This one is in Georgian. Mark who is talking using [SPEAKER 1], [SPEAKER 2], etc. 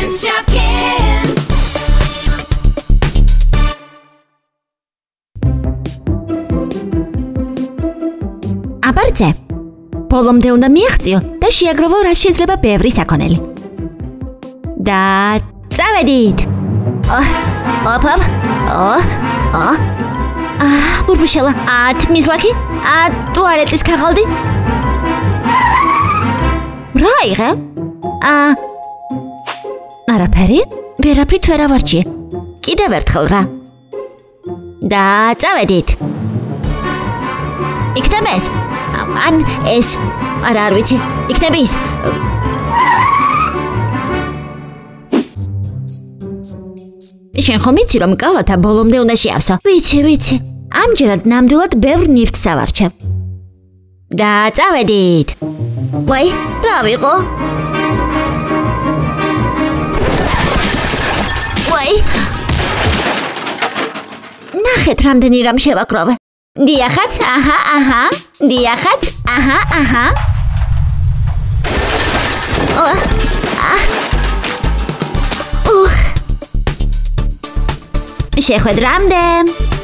[SPEAKER 1] Shopkins, Shopkins.
[SPEAKER 2] აბარცე. ბოლომდე უნდა მიაღწიო და შეაგროვო რაც შეიძლება ბევრი საქონელი. და წავედით. ბურბუშელა, თმისლაკი, ტუალეტის ქაღალდი. რა იღე? არაფერი? ვერაფრით ვერ ავარჩიე. კიდევ ერთხელ რა. და წავედით. იქნება ეს? ან ეს? არ ვიცი. იქნება ის? შენ ხომ იცი რომ კალათა ბოლომდე უნდა შეავსო? ვიცი. ამჯერად ნამდვილად ბევრ ნივთს ავარჩევ. და წავედით. ვაი, რა ვიყო? ვაი. ნახეთ რამდენი რამ შევაკროვე. დიახაც, აჰა. დიახაც, აჰა. შეხვედრამდე.